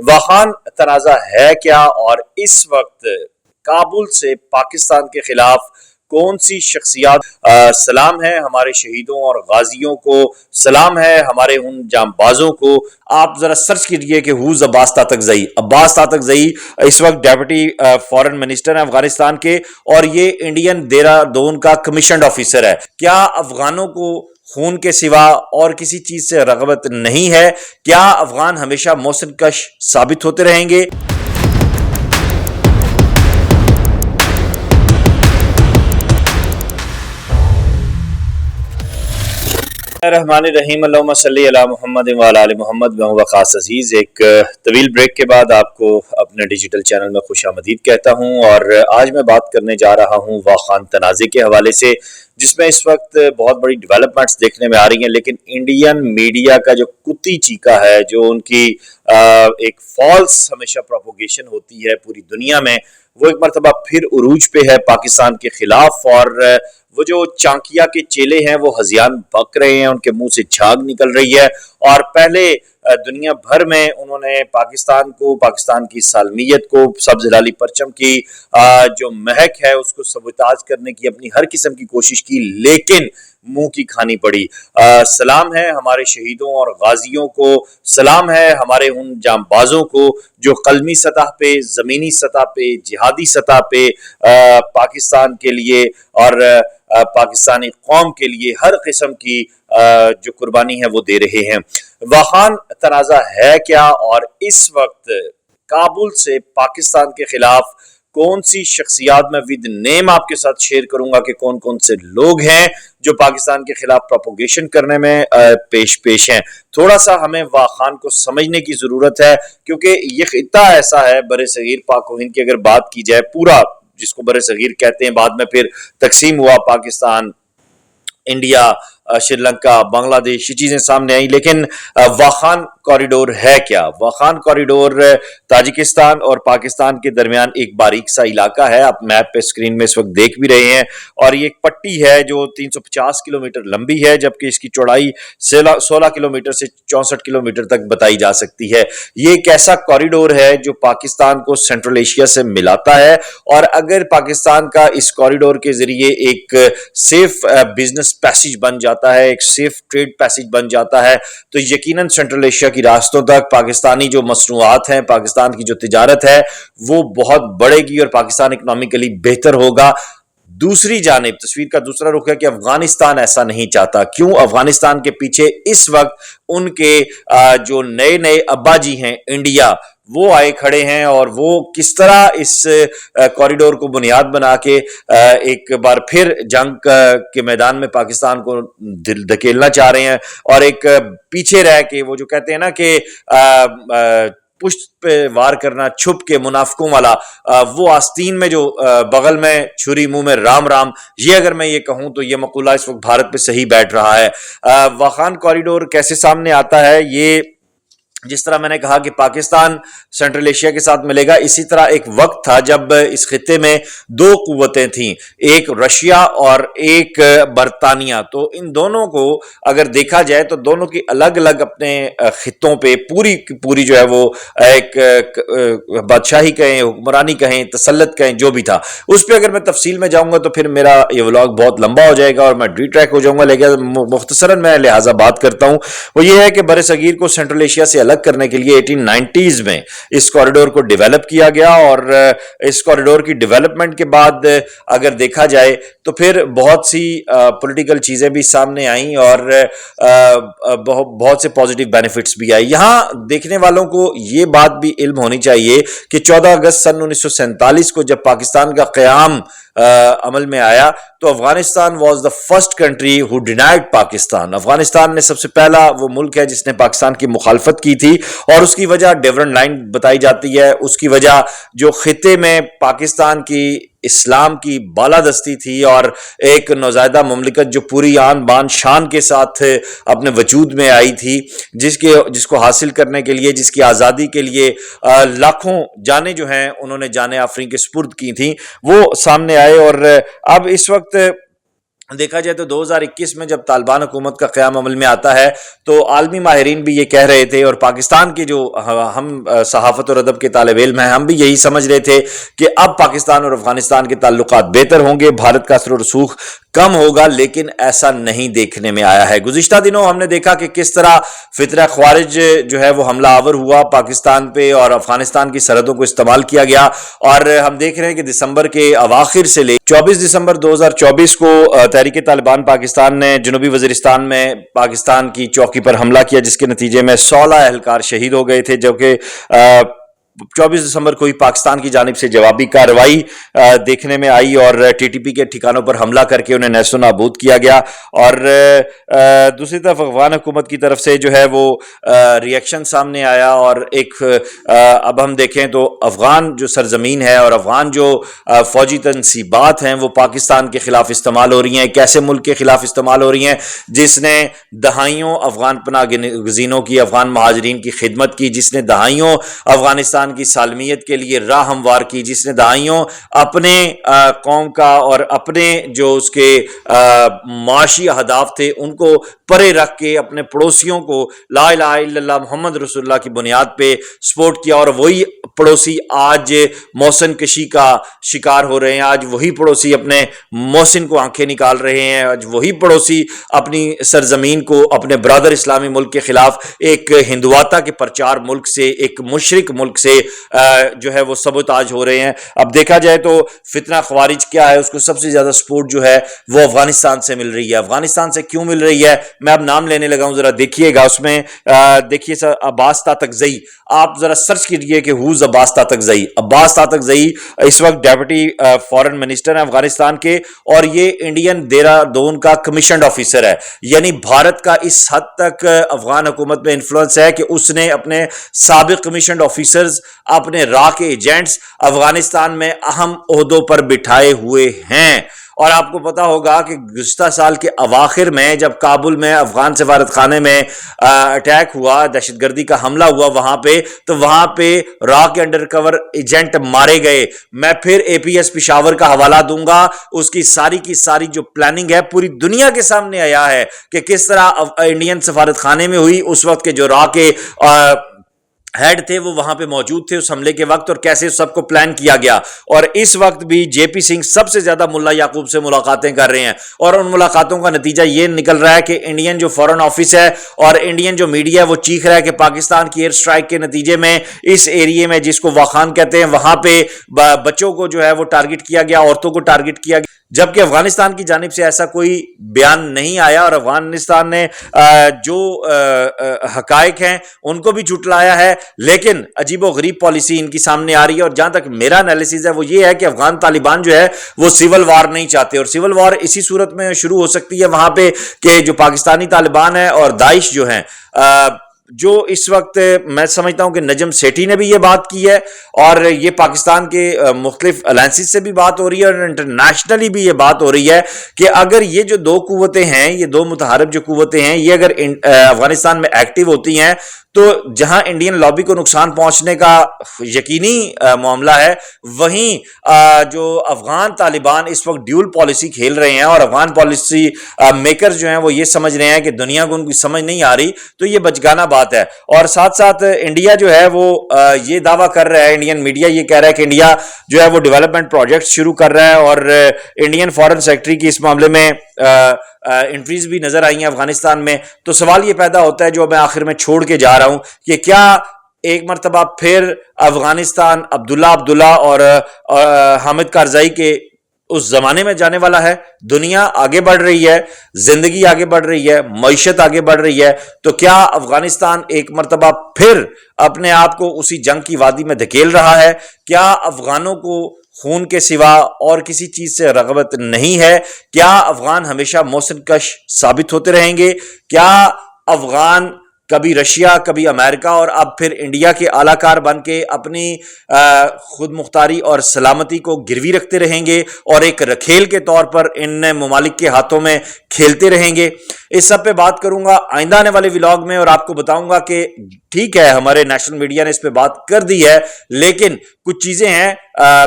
واخان تنازع ہے کیا، اور اس وقت کابل سے پاکستان کے خلاف کون سی شخصیات؟ سلام ہے ہمارے شہیدوں اور غازیوں کو، سلام ہے ہمارے ان جانبازوں کو۔ آپ ذرا سرچ کیجئے کہ ہوز عباس تاطقزئی۔ عباس تاطقزئی اس وقت ڈیپٹی فارن منسٹر ہیں افغانستان کے، اور یہ انڈین دہرادون کا کمیشنڈ آفیسر ہے۔ کیا افغانوں کو خون کے سوا اور کسی چیز سے رغبت نہیں ہے؟ کیا افغان ہمیشہ محسن کش ثابت ہوتے رہیں گے؟ الرحمن الرحیم، اللہم صلی علی محمد وعلی آل محمد۔ میں وقاص عزیز ایک طویل بریک کے بعد آپ کو اپنے ڈیجیٹل چینل میں خوش آمدید کہتا ہوں، اور آج میں بات کرنے جا رہا ہوں واخان تنازع کے حوالے سے، جس میں اس وقت بہت بڑی ڈیولپمنٹس دیکھنے میں آ رہی ہیں، لیکن انڈین میڈیا کا جو کتی چیکا ہے، جو ان کی ایک فالس ہمیشہ پروپوگیشن ہوتی ہے پوری دنیا میں، وہ ایک مرتبہ پھر عروج پہ ہے پاکستان کے خلاف۔ اور وہ جو چانکیا کے چیلے ہیں وہ ہذیان بک رہے ہیں، ان کے منہ سے جھاگ نکل رہی ہے، اور پہلے دنیا بھر میں انہوں نے پاکستان کو، پاکستان کی سالمیت کو، سبز ہلالی پرچم کی جو مہک ہے اس کو سبوتاژ کرنے کی اپنی ہر قسم کی کوشش کی، لیکن منہ کی کھانی پڑی۔ سلام ہے ہمارے شہیدوں اور غازیوں کو، سلام ہے ہمارے ان جانبازوں کو جو قلمی سطح پہ، زمینی سطح پہ، جہادی سطح پہ پاکستان کے لیے اور پاکستانی قوم کے لیے ہر قسم کی جو قربانی ہے وہ دے رہے ہیں۔ واخان تنازع ہے کیا، اور اس وقت کابل سے پاکستان کے خلاف کون سی شخصیات، میں ود نیم آپ کے ساتھ شیئر کروں گا کہ کون کون سے لوگ ہیں جو پاکستان کے خلاف پروپوگیشن کرنے میں پیش ہیں۔ تھوڑا سا ہمیں واخان کو سمجھنے کی ضرورت ہے، کیونکہ یہ خطہ ایسا ہے بر صغیر پاک و ہند کی، اگر بات کی جائے پورا جس کو بر صغیر کہتے ہیں، بعد میں پھر تقسیم ہوا، پاکستان، انڈیا، شری لنکا، بنگلہ دیش، یہ چیزیں سامنے آئیں، لیکن واخان کوریڈور ہے کیا؟ واخان کوریڈور تاجکستان اور پاکستان کے درمیان ایک باریک سا علاقہ ہے، آپ میپ پہ اسکرین میں اس وقت دیکھ بھی رہے ہیں، اور یہ ایک پٹی ہے جو 350 کلومیٹر لمبی ہے، جبکہ اس کی چوڑائی 16 کلومیٹر سے 64 کلومیٹر تک بتائی جا سکتی ہے۔ یہ ایک ایسا کوریڈور ہے جو پاکستان کو سینٹرل ایشیا سے ملاتا ہے، اور اگر پاکستان کا اس کوریڈور کے ذریعے ایک سیف بزنس پیسج بن جاتا ہے، ایک سیف ٹریڈ پیسج بن جاتا ہے، تو یقیناً سینٹرل ایشیا کی راستوں تک پاکستانی جو مصنوعات ہیں، پاکستان کی جو تجارت ہے وہ بہت بڑھے گی، اور پاکستان اکنامکلی بہتر ہوگا۔ دوسری جانب تصویر کا دوسرا رخ ہے کہ افغانستان ایسا نہیں چاہتا۔ کیوں؟ افغانستان کے پیچھے اس وقت ان کے جو نئے ابا جی ہیں انڈیا، وہ آئے کھڑے ہیں، اور وہ کس طرح اس کوریڈور کو بنیاد بنا کے ایک بار پھر جنگ کے میدان میں پاکستان کو دھکیلنا چاہ رہے ہیں، اور ایک پیچھے رہ کے وہ جو کہتے ہیں نا کہ پشت پہ وار کرنا چھپ کے، منافقوں والا وہ آستین میں جو بغل میں چھری منہ میں رام رام، یہ اگر میں یہ کہوں تو یہ مقولہ اس وقت بھارت پہ صحیح بیٹھ رہا ہے۔ واخان کوریڈور کیسے سامنے آتا ہے؟ یہ جس طرح میں نے کہا کہ پاکستان سینٹرل ایشیا کے ساتھ ملے گا، اسی طرح ایک وقت تھا جب اس خطے میں دو قوتیں تھیں، ایک رشیا اور ایک برطانیہ، تو ان دونوں کو اگر دیکھا جائے تو دونوں کی الگ الگ اپنے خطوں پہ پوری جو ہے وہ ایک بادشاہی کہیں، حکمرانی کہیں، تسلط کہیں، جو بھی تھا، اس پہ اگر میں تفصیل میں جاؤں گا تو پھر میرا یہ ولاگ بہت لمبا ہو جائے گا اور میں ڈی ٹریک ہو جاؤں گا، لیکن مختصراً میں لہٰذا بات کرتا ہوں، وہ یہ ہے کہ بر صغیر کو سینٹرل ایشیا سے الگ کرنے کے لیے 1890s میں اس کوریڈور کو ڈیولپ کیا گیا، اور اس کوریڈور کی ڈیولپمنٹ کے بعد اگر دیکھا جائے تو پھر بہت سی پولیٹیکل چیزیں بھی سامنے آئیں، اور بہت سے پازیٹیو بینیفٹس بھی آئے۔ یہاں دیکھنے والوں کو یہ بات بھی علم ہونی چاہیے کہ 14 اگست سن 1947 کو جب پاکستان کا قیام عمل میں آیا تو Afghanistan was the first country who denied Pakistan. Afghanistan نے سب سے پہلا وہ ملک ہے جس نے پاکستان کی مخالفت کی تھی، اور اس کی وجہ ڈیورنٹ لائن بتائی جاتی ہے، اس کی وجہ جو خطے میں پاکستان کی اسلام کی بالادستی تھی، اور ایک نوزائیدہ مملکت جو پوری آن بان شان کے ساتھ اپنے وجود میں آئی تھی، جس کو حاصل کرنے کے لیے، جس کی آزادی کے لیے لاکھوں جانیں جو ہیں انہوں نے جانیں آفرین کے سپرد کی تھیں، وہ سامنے آئے۔ اور اب اس وقت دیکھا جائے تو 2021 میں جب طالبان حکومت کا قیام عمل میں آتا ہے تو عالمی ماہرین بھی یہ کہہ رہے تھے، اور پاکستان کے جو ہم صحافت اور ادب کے طالب علم ہیں ہم بھی یہی سمجھ رہے تھے کہ اب پاکستان اور افغانستان کے تعلقات بہتر ہوں گے، بھارت کا اثر و رسوخ کم ہوگا، لیکن ایسا نہیں دیکھنے میں آیا ہے۔ گزشتہ دنوں ہم نے دیکھا کہ کس طرح فتنہ خوارج جو ہے وہ حملہ آور ہوا پاکستان پہ، اور افغانستان کی سرحدوں کو استعمال کیا گیا، اور ہم دیکھ رہے ہیں کہ دسمبر کے اواخر سے لے 24 دسمبر 2024 کو تحریک طالبان پاکستان نے جنوبی وزیرستان میں پاکستان کی چوکی پر حملہ کیا، جس کے نتیجے میں 16 اہلکار شہید ہو گئے تھے، جبکہ 24 دسمبر کو ہی پاکستان کی جانب سے جوابی کارروائی دیکھنے میں آئی، اور ٹی ٹی پی کے ٹھکانوں پر حملہ کر کے انہیں نیست و نابود کیا گیا، اور دوسری طرف افغان حکومت کی طرف سے جو ہے وہ ریئیکشن سامنے آیا، اور ایک اب ہم دیکھیں تو افغان جو سرزمین ہے اور افغان جو فوجی تنصیبات ہیں وہ پاکستان کے خلاف استعمال ہو رہی ہیں۔ کیسے ملک کے خلاف استعمال ہو رہی ہیں؟ جس نے دہائیوں افغان پناہ گزینوں کی، افغان مہاجرین کی خدمت کی، جس نے دہائیوں افغانستان کی سالمیت کے لیے راہ ہموار کی، جس نے دہائیوں اپنے قوم کا اور اپنے جو اس کے معاشی اہداف تھے ان کو پرے رکھ کے اپنے پڑوسیوں کو لا الہ الا اللہ محمد رسول اللہ کی بنیاد پہ سپورٹ کیا، اور وہی پڑوسی آج محسن کشی کا شکار ہو رہے ہیں، آج وہی پڑوسی اپنے محسن کو آنکھیں نکال رہے ہیں، آج وہی پڑوسی اپنی سرزمین کو اپنے برادر اسلامی ملک کے خلاف ایک ہندواتا کے پرچار ملک سے، ایک مشرک ملک سے جو ہے وہ سبوتاج ہو رہے ہیں۔ اب دیکھا جائے تو فتنہ خوارج کیا ہے، اس کو سب سے زیادہ سپورٹ جو ہے وہ افغانستان سے مل رہی ہے۔ افغانستان سے کیوں مل رہی ہے؟ میں اب نام لینے لگا ہوں، ذرا دیکھیے گا، اس میں دیکھیے سر عباس تاتکزئی، آپ ذرا سرچ کیجئے کہ ہوز عباس تاتکزئی۔ عباس تاتکزئی اس وقت ڈیپٹی فارن منسٹر ہیں افغانستان کے، اور یہ انڈین دہرادون کا کمیشنڈ آفیسر ہے، یعنی بھارت کا اس حد تک افغان حکومت میں انفلوئنس ہے کہ اس نے اپنے سابق کمیشنڈ آفیسرز، اپنے را کے ایجنٹس افغانستان میں اہم عہدوں پر بٹھائے ہوئے ہیں۔ اور آپ کو پتا ہوگا کہ گزشتہ سال کے اواخر میں جب کابل میں افغان سفارت خانے میں اٹیک ہوا، دہشت گردی کا حملہ ہوا وہاں پہ، تو وہاں پہ را کے انڈر کور ایجنٹ مارے گئے۔ میں پھر اے پی ایس پشاور کا حوالہ دوں گا، اس کی ساری جو پلاننگ ہے پوری دنیا کے سامنے آیا ہے کہ کس طرح انڈین سفارت خانے میں ہوئی، اس وقت کے جو را کے ہیڈ تھے وہ وہاں پہ موجود تھے اس حملے کے وقت، اور کیسے سب کو پلان کیا گیا۔ اور اس وقت بھی جے پی سنگھ سب سے زیادہ ملا یعقوب سے ملاقاتیں کر رہے ہیں، اور ان ملاقاتوں کا نتیجہ یہ نکل رہا ہے کہ انڈین جو فورن آفس ہے اور انڈین جو میڈیا ہے وہ چیخ رہا ہے کہ پاکستان کی ایئر سٹرائک کے نتیجے میں اس ایریے میں جس کو واخان کہتے ہیں وہاں پہ بچوں کو جو ہے وہ ٹارگٹ کیا گیا، عورتوں کو ٹارگٹ کیا گیا، جبکہ افغانستان کی جانب سے ایسا کوئی بیان نہیں آیا، اور افغانستان نے جو حقائق ہیں ان کو بھی جھٹلایا ہے، لیکن عجیب و غریب پالیسی ان کی سامنے آ رہی ہے۔ اور جہاں تک میرا انالیسز ہے وہ یہ ہے کہ افغان طالبان جو ہے وہ سول وار نہیں چاہتے، اور سول وار اسی صورت میں شروع ہو سکتی ہے وہاں پہ کہ جو پاکستانی طالبان ہیں اور داعش جو ہیں، جو اس وقت میں سمجھتا ہوں کہ نجم سیٹھی نے بھی یہ بات کی ہے، اور یہ پاکستان کے مختلف الائنسز سے بھی بات ہو رہی ہے، اور انٹرنیشنلی بھی یہ بات ہو رہی ہے کہ اگر یہ جو دو قوتیں ہیں، یہ دو متحارب جو قوتیں ہیں، یہ اگر افغانستان میں ایکٹیو ہوتی ہیں تو جہاں انڈین لابی کو نقصان پہنچنے کا یقینی معاملہ ہے، وہیں جو افغان طالبان اس وقت ڈیول پالیسی کھیل رہے ہیں، اور افغان پالیسی میکر جو ہیں وہ یہ سمجھ رہے ہیں کہ دنیا کو ان کی سمجھ نہیں آ رہی، تو یہ بچگانہ بات ہے۔ اور ساتھ ساتھ انڈیا جو ہے وہ یہ دعویٰ کر رہا ہے، انڈین میڈیا یہ کہہ رہا ہے کہ انڈیا جو ہے وہ ڈیولپمنٹ پروجیکٹ شروع کر رہا ہے، اور انڈین فارن سیکرٹری کی اس معاملے میں انٹریز بھی نظر آئی ہیں افغانستان میں۔ تو سوال یہ پیدا ہوتا ہے جو میں آخر میں چھوڑ کے جا رہا ہوں کہ کیا ایک مرتبہ پھر افغانستان عبداللہ اور حامد کارزائی کے اس زمانے میں جانے والا ہے؟ دنیا آگے بڑھ رہی ہے، زندگی آگے بڑھ رہی ہے، معیشت آگے بڑھ رہی ہے، تو کیا افغانستان ایک مرتبہ پھر اپنے آپ کو اسی جنگ کی وادی میں دھکیل رہا ہے؟ کیا افغانوں کو خون کے سوا اور کسی چیز سے رغبت نہیں ہے؟ کیا افغان ہمیشہ محسن کش ثابت ہوتے رہیں گے؟ کیا افغان کبھی رشیا، کبھی امریکہ اور اب پھر انڈیا کے اعلی کار بن کے اپنی خود مختاری اور سلامتی کو گروی رکھتے رہیں گے اور ایک رکھیل کے طور پر ان ممالک کے ہاتھوں میں کھیلتے رہیں گے. اس سب پہ بات کروں گا آئندہ آنے والے ولاگ میں اور آپ کو بتاؤں گا کہ ٹھیک ہے ہمارے نیشنل میڈیا نے اس پہ بات کر دی ہے، لیکن کچھ چیزیں ہیں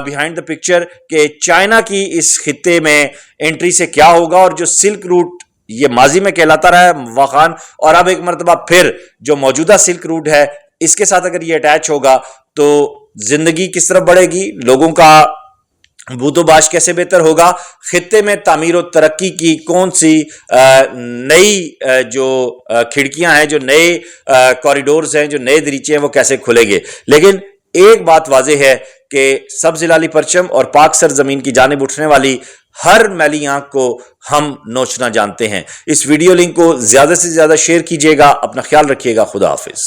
بیہائنڈ دا پکچر کہ چائنا کی اس خطے میں انٹری سے کیا ہوگا، اور جو سلک روٹ یہ ماضی میں کہلاتا رہا ہے واخان، اور اب ایک مرتبہ پھر جو موجودہ سلک روٹ ہے اس کے ساتھ اگر یہ اٹیچ ہوگا تو زندگی کس طرف بڑھے گی، لوگوں کا بوت و باش کیسے بہتر ہوگا، خطے میں تعمیر و ترقی کی کون سی نئی جو کھڑکیاں ہیں، جو نئے کوریڈورز ہیں، جو نئے دریچے ہیں وہ کیسے کھلیں گے. لیکن ایک بات واضح ہے کہ سبز ہلالی پرچم اور پاک سرزمین کی جانب اٹھنے والی ہر میلی آنکھ کو ہم نوچنا جانتے ہیں. اس ویڈیو لنک کو زیادہ سے زیادہ شیئر کیجیے گا. اپنا خیال رکھیے گا. خدا حافظ.